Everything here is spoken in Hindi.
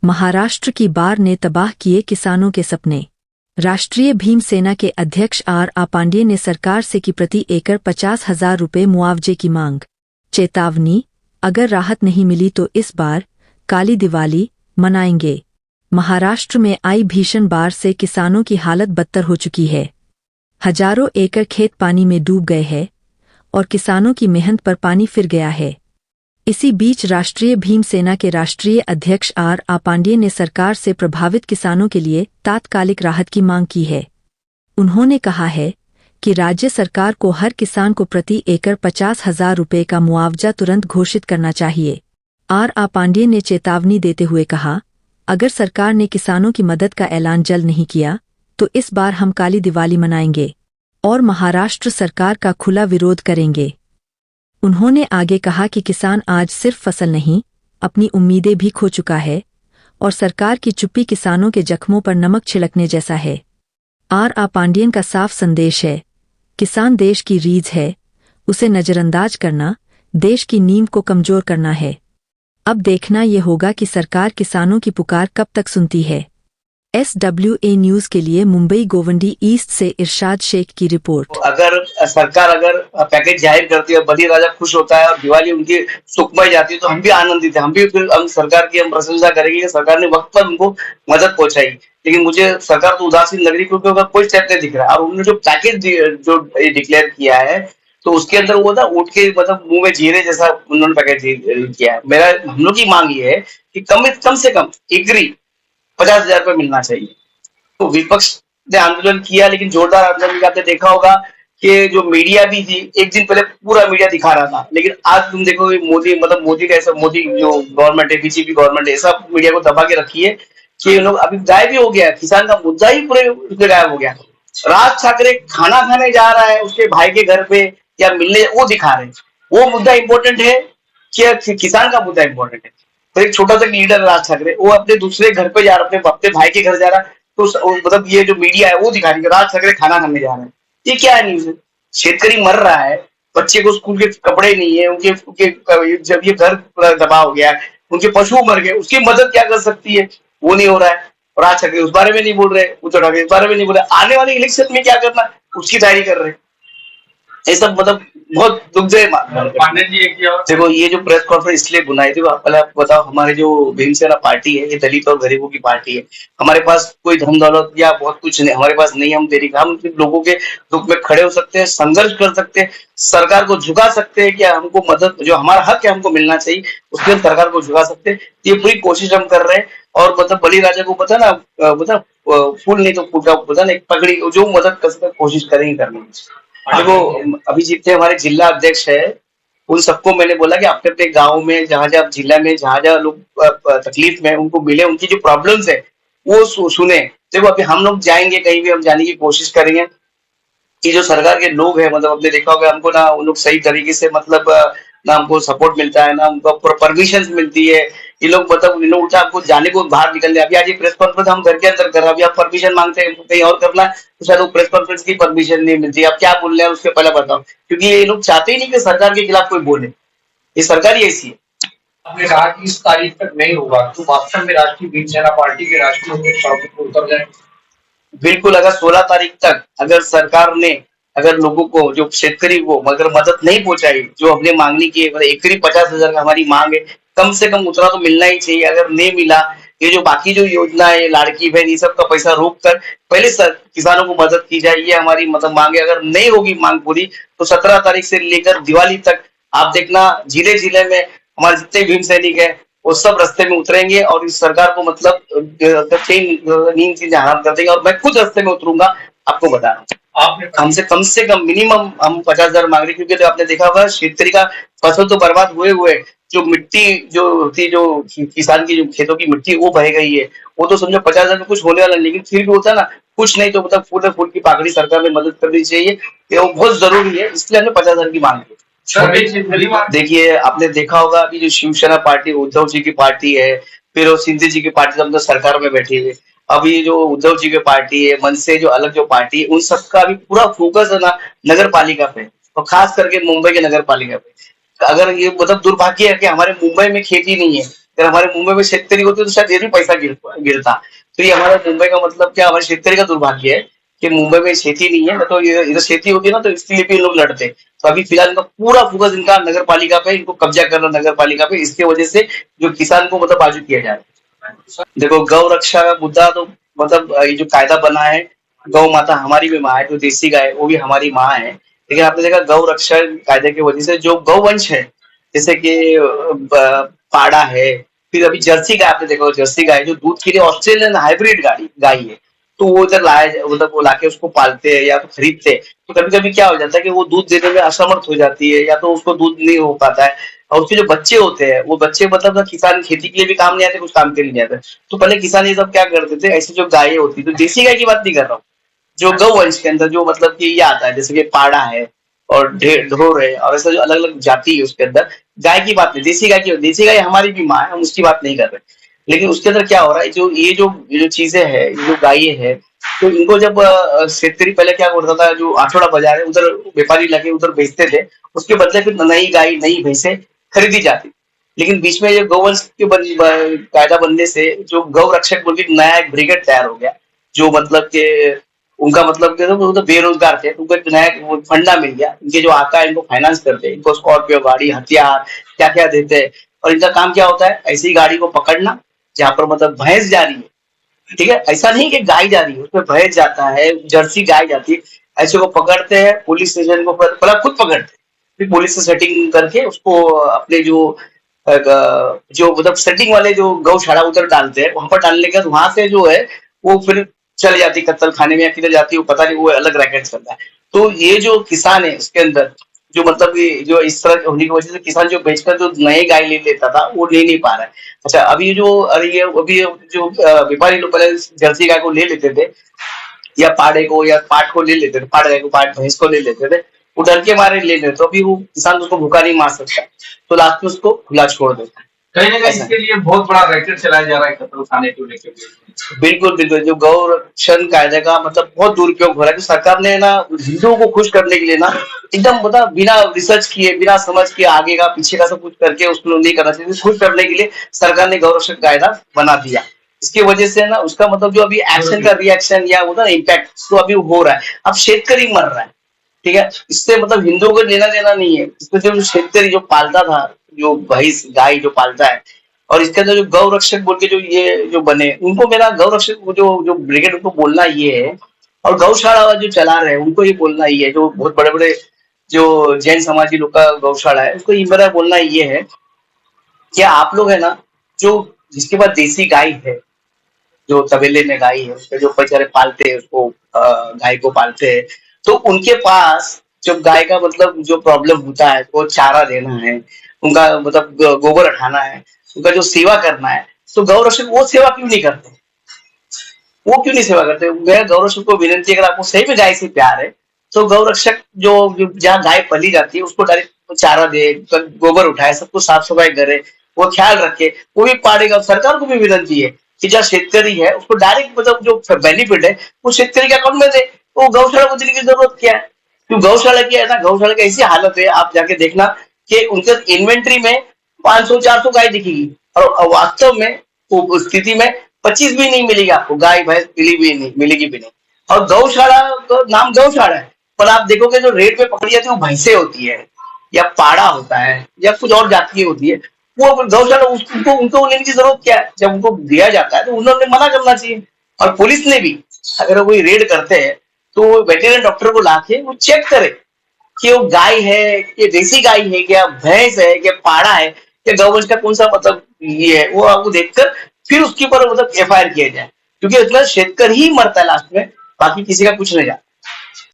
महाराष्ट्र की बाढ़ ने तबाह किए किसानों के सपने। राष्ट्रीय भीम सेना के अध्यक्ष आर पांड्ये ने सरकार से की प्रति एकड़ 50,000 रुपये मुआवजे की मांग। चेतावनी, अगर राहत नहीं मिली तो इस बार काली दिवाली मनाएंगे। महाराष्ट्र में आई भीषण बाढ़ से किसानों की हालत बदतर हो चुकी है। हजारों एकड़ खेत पानी में डूब गए हैं और किसानों की मेहनत पर पानी फिर गया है। इसी बीच राष्ट्रीय भीम सेना के राष्ट्रीय अध्यक्ष आर पांड्ये ने सरकार से प्रभावित किसानों के लिए तात्कालिक राहत की मांग की है। उन्होंने कहा है कि राज्य सरकार को हर किसान को प्रति एकड़ 50,000 रुपये का मुआवजा तुरंत घोषित करना चाहिए। आर पांड्ये ने चेतावनी देते हुए कहा, अगर सरकार ने किसानों की मदद का ऐलान जल्द नहीं किया तो इस बार हम काली दिवाली मनाएंगे और महाराष्ट्र सरकार का खुला विरोध करेंगे। उन्होंने आगे कहा कि किसान आज सिर्फ फसल नहीं, अपनी उम्मीदें भी खो चुका है और सरकार की चुप्पी किसानों के जख्मों पर नमक छिड़कने जैसा है। आर पांड्यन का साफ संदेश है, किसान देश की रीढ़ है, उसे नजरअंदाज करना देश की नींव को कमजोर करना है। अब देखना ये होगा कि सरकार किसानों की पुकार कब तक सुनती है। SWA न्यूज के लिए मुंबई गोवंडी ईस्ट से इरशाद शेख की रिपोर्ट। अगर सरकार पैकेज जाहिर करती है, बलिराजा खुश होता है और दिवाली उनकी सुखमय जाती है तो हम भी आनंदित है। हम सरकार की हम प्रशंसा करेंगे कि सरकार ने वक्त पर उनको मदद पहुंचाई। लेकिन मुझे सरकार तो उदासीन लग रही क्योंकि उनका कोई स्टेप नहीं दिख रहा। और उन्होंने जो पैकेज जो डिक्लेयर किया है तो उसके अंदर वो ना उठ के मुंह में जीरे जैसा उन्होंने पैकेज किया है। हम लोग की मांग ये है कि कम से कम एग्री 50,000 रुपये मिलना चाहिए। तो विपक्ष ने आंदोलन किया, लेकिन जोरदार आंदोलन आपने देखा होगा कि जो मीडिया भी थी, एक दिन पहले पूरा मीडिया दिखा रहा था, लेकिन आज तुम देखो मोदी का ऐसा, मोदी जो गवर्नमेंट है, बीजेपी गवर्नमेंट है, ऐसा मीडिया को दबा के रखी है कि लोग अभी गायब ही हो गया। किसान का मुद्दा ही पूरे गायब हो गया। राज ठाकरे खाना खाने जा रहा है उसके भाई के घर पे या मिलने, वो दिखा रहे हैं। वो मुद्दा इंपॉर्टेंट है कि किसान का मुद्दा इंपॉर्टेंट है। तो एक छोटा सा लीडर राज ठाकरे, वो अपने दूसरे घर पे जा रहा, अपने भाई के घर जा रहा, तो ये जो मीडिया है वो दिखा रही है राज ठाकरे खाना खाने जा रहे हैं। ये क्या है न्यूज है? शेतकरी मर रहा है, बच्चे को स्कूल के कपड़े नहीं है, उनके जब ये घर पूरा दबा हो गया, उनके पशु मर गए, उसकी मदद क्या कर सकती है? वो नहीं हो रहा है। राज ठाकरे उस बारे में नहीं बोल रहे, उद्धव ठाकरे इस बारे में नहीं बोल रहे। आने वाले इलेक्शन में क्या करना उसकी तैयारी कर रहे। ये सब बहुत दुखदायी पांडे जी। देखो, ये जो प्रेस कॉन्फ्रेंस इसलिए बुलाई थी, पहले आपको बताओ, हमारे जो भीमसेना पार्टी है ये दलित और गरीबों की पार्टी है। हमारे पास कोई धन दौलत या बहुत कुछ नहीं, हमारे पास नहीं। हम लोगों के दुख में खड़े हो सकते हैं, संघर्ष कर सकते हैं, सरकार को झुका सकते हैं कि हमको मदद, जो हमारा हक है हमको मिलना चाहिए, उसके हम सरकार को झुका सकते हैं। ये पूरी कोशिश हम कर रहे हैं। और बलिराजा को फूल नहीं तो फूल का एक पगड़ी, जो मदद कर सकते कोशिश करेंगे करने। देखो, अभी जितने हमारे जिला अध्यक्ष है उन सबको मैंने बोला कि अपने अपने गांव में, जहां जहां जिला में जहां लोग तकलीफ में, उनको मिले, उनकी जो प्रॉब्लम्स है वो सुने। देखो, अभी हम लोग जाएंगे कहीं भी, हम जाने की कोशिश करेंगे कि जो सरकार के लोग हैं, आपने देखा होगा, हमको ना उन लोग सही तरीके से ना हमको सपोर्ट मिलता है, ना हमको परमिशन मिलती है। ये लोग उल्टा आपको जाने को बाहर निकलने। अभी आज ये प्रेस कॉन्फ्रेंस हम घर के अंदर कर रहे हैं, अभी आप परमिशन मांगते हैं कहीं और करना है तो शायद वो प्रेस कॉन्फ्रेंस की परमिशन नहीं मिलती। आप क्या बोल रहे हैं उसके पहले बताओ, क्योंकि ये लोग चाहते ही नहीं कि सरकार के खिलाफ कोई बोले। ये सरकार ही ऐसी है। आपने कहा कि इस तारीख तक नहीं होगा तो वास्तव में राष्ट्रीय भीम सेना पार्टी के राष्ट्रीय अध्यक्ष उतर जाए। बिल्कुल, अगर 16 तारीख तक अगर सरकार ने लोगों को, जो शेतकरी को अगर मदद नहीं पहुंचाई, जो हमने मांगनी की है, एकरी 50,000 का हमारी मांग है, कम से कम उतना तो मिलना ही चाहिए। अगर नहीं मिला, ये जो बाकी जो योजना है, लाड़की बहन, ये सब का पैसा रोक कर पहले किसानों को मदद की जाए, ये हमारी मांग है। अगर नहीं होगी मांग पूरी तो 17 तारीख से लेकर दिवाली तक आप देखना, जिले जिले में हमारे जितने भीम सैनिक है वो सब रास्ते में उतरेंगे और इस सरकार को नींद से हराम कर देंगे। और मैं खुद रास्ते में उतरूंगा, आपको बता रहा हूँ। हमसे कम से कम मिनिमम हम 50,000 मांग रहे, क्योंकि आपने देखा होगा शेतकरी का फसल तो बर्बाद हुए, जो मिट्टी जो होती, जो किसान की जो खेतों की मिट्टी वो बह गई है, वो तो समझो 50,000 में कुछ होने वाला नहीं। लेकिन फिर भी होता है ना, कुछ नहीं तो फूल की पाकड़ी सरकार में मदद करनी चाहिए, वो बहुत जरूरी है। इसलिए हमने 50,000 की मांग की। देखिए, आपने देखा होगा अभी जो शिवसेना पार्टी, उद्धव जी की पार्टी है, फिर वो सिंधे जी की पार्टी, तो सरकार में बैठी हुई। अभी जो उद्धव जी की पार्टी है, मन से जो अलग जो पार्टी है, उन सबका अभी पूरा फोकस है ना नगर पालिका पे, और खास करके मुंबई के नगर पालिका पे। अगर ये दुर्भाग्य है कि हमारे मुंबई में खेती नहीं है, अगर हमारे मुंबई में शेतकरी होते तो शायद ये भी पैसा गिरता। तो ये हमारा मुंबई का मतलब क्या, हमारे शेतकरी का दुर्भाग्य है कि मुंबई में खेती नहीं है, ना तो ये इधर खेती होती है ना तो इसके लिए भी लोग लड़ते। तो अभी फिलहाल इनका पूरा फोकस इनका नगर पालिका पे, इनको कब्जा करना नगर पालिका पे, इसके वजह से जो किसान को मतलब बाजू किया जा रहा है। देखो गौ रक्षा का मुद्दा तो मतलब ये जो कायदा बना है, गौ माता हमारी भी माँ है, जो देसी गाय है वो भी हमारी माँ है। लेकिन आपने देखा गौ रक्षा कायदे की वजह से जो गौवंश है, जैसे कि पाड़ा है, फिर अभी जर्सी गाय आपने देखा, जर्सी गाय जो दूध के लिए ऑस्ट्रेलियन हाइब्रिड गाय है, तो वो इधर लाया, मतलब वो लाके उसको पालते हैं या तो खरीदते हैं। तो कभी कभी क्या हो जाता है कि वो दूध देने में असमर्थ हो जाती है, या तो उसको दूध नहीं हो पाता है, और उसके जो बच्चे होते हैं वो बच्चे मतलब ना किसान खेती के लिए भी काम नहीं आते, कुछ काम के लिए नहीं आते। तो पहले किसान ये सब क्या करते थे, ऐसी जो गायें होती, तो देसी गाय की बात नहीं कर रहा हूँ, जो गौवंश के अंदर जो मतलब कि ये आता है, जैसे कि पाड़ा है और ढोर है, और ऐसा जो अलग अलग जाति है उसके अंदर, गाय की बात नहीं, देसी गाय की, देसी गाय हमारी भी माँ है, हम उसकी बात नहीं कर रहे। लेकिन उसके अंदर क्या हो रहा है, जो चीजें है, ये जो गायें है, तो इनको जब शेतकरी पहले क्या करता था, जो आठवड़ा बाजार है उधर व्यापारी लगे उधर बेचते थे, उसके बदले फिर नई गाय नई भैंसे खरीदी जाती। लेकिन बीच में ये गौवंश के कायदा बनने से जो गौ रक्षक बोल के नया एक ब्रिगेड तैयार हो गया, जो मतलब के उनका मतलब कि वो तो बेरोजगार थे, उनको एक नया फंडा मिल गया, इनके जो आका है इनको फाइनेंस करते हैं, इनको स्कॉर्पियो गाड़ी, हथियार क्या क्या देते हैं। और इनका काम क्या होता है, ऐसी गाड़ी को पकड़ना जहाँ पर मतलब भैंस जा रही है, ठीक है, ऐसा नहीं कि गाय जा रही है, उसमें भैंस जाता है, जर्सी गाय जाती है, ऐसे को पकड़ते हैं, पुलिस स्टेशन को पहले खुद पकड़ते हैं, फिर पुलिस से सेटिंग करके उसको अपने जो मतलब सेटिंग वाले जो गौशाला उधर डालते हैं, वहां पर डालने के बाद वहां से जो है वो फिर चली जाती कत्तल खाने में या किधर जाती है वो पता नहीं, वो अलग रैकेट चलता है। तो ये जो किसान है उसके अंदर जो मतलब कि जो इस तरह होने की वजह से किसान जो बेचकर जो नए गाय ले लेता था वो ले नहीं पा रहा है। अच्छा अभी जो अभी जो व्यापारी लोग पहले जर्सी गाय को ले लेते थे, या पाड़े को या पाट को ले लेते थे, पाड़ गाय को, पाट भैंस को ले लेते थे, वो डर के मारे ले लेते, तो अभी वो किसान उसको भूखा नहीं मार सकता, तो लास्ट में उसको खुला छोड़ देता है। कहीं ना कहीं इसके लिए बहुत बड़ा रैकेट चलाया जा रहा है कत्ल खाने को लेकर। बिल्कुल बिल्कुल, जो गौरक्षण कायदे का मतलब बहुत दुरुपयोग हो रहा है, कि सरकार ने ना हिंदुओं को खुश करने के लिए ना एकदम मतलब बिना रिसर्च किए, बिना समझ के, आगे का पीछे का सब कुछ करके उसको नहीं करना चाहिए, खुश करने के लिए सरकार ने गौरक्षण कायदा बना दिया। इसकी वजह से ना उसका मतलब जो अभी एक्शन का रिएक्शन या होता है इम्पैक्ट तो अभी हो रहा है। अब शेतकरी मर रहा है, ठीक है, इससे मतलब हिंदुओं को लेना देना नहीं है, इसमें जो शेतकरी जो पालता था, जो भैंस गाय जो पालता है, और इसके अंदर जो गौ रक्षक बोल के जो ये जो बने, उनको मेरा गौ रक्षक जो जो ब्रिगेड उनको बोलना ये है, और गौशाला जो चला रहे हैं उनको ये बोलना ये है, जो बहुत बड़े बड़े जो जैन समाजी लोग का गौशाला है उसको ये मेरा बोलना ये है कि आप लोग है ना, जो जिसके पास देसी गाय है, जो तबेले में गाय है, उसके जो बेचारे पालते हैं उसको, गाय को पालते हैं, तो उनके पास जब गाय का मतलब जो प्रॉब्लम होता है, वो चारा देना है, उनका मतलब गोबर उठाना है, उनका जो सेवा करना है, तो गौ रक्षक वो सेवा क्यों नहीं करते, वो क्यों नहीं सेवा करते। मैं गौ रक्षक को विनती, अगर आपको सही में गाय से प्यार है तो गौ रक्षक जो जहाँ गाय पली जाती है उसको डायरेक्ट चारा दे, गोबर उठाए, सब कुछ साफ सफाई करे, वो ख्याल रखे, वो भी पालेगा। सरकार को भी विनती है कि जहाँ शेतकरी है उसको डायरेक्ट मतलब जो बेनिफिट है वो शेतकरी के अकाउंट में दे, तो गौशाला को देने की जरूरत क्या है। तो गौशाला क्या है ना, गौशाला की ऐसी हालत है, आप जाके देखना कि उनके इन्वेंट्री में 500-400 गाय दिखेगी, और वास्तव में वो स्थिति में 25 भी नहीं मिलेगी आपको, गाय भैंस मिलेगी भी नहीं। और गौशाला का नाम गौशाला है, पर आप देखोगे जो रेट पे पकड़ी जाती है वो भैंसे होती है, या पाड़ा होता है, या कुछ और जाति होती है। वो गौशाला उनको उनको लेने की जरूरत क्या है, जब उनको दिया जाता है तो उन्होंने मना करना चाहिए। और पुलिस ने भी अगर कोई रेड करते हैं तो वेटेरिनरी डॉक्टर को लाके वो चेक करे कि वो गाय है, ये देसी गाय है क्या, भैंस है क्या, पाड़ा है या गौवंश का कौन सा मतलब ये है, वो आपको देखकर फिर उसके ऊपर मतलब एफआईआर किया जाए, क्योंकि इतना शेतकरी ही मरता है लास्ट में, बाकी किसी का कुछ नहीं जाता।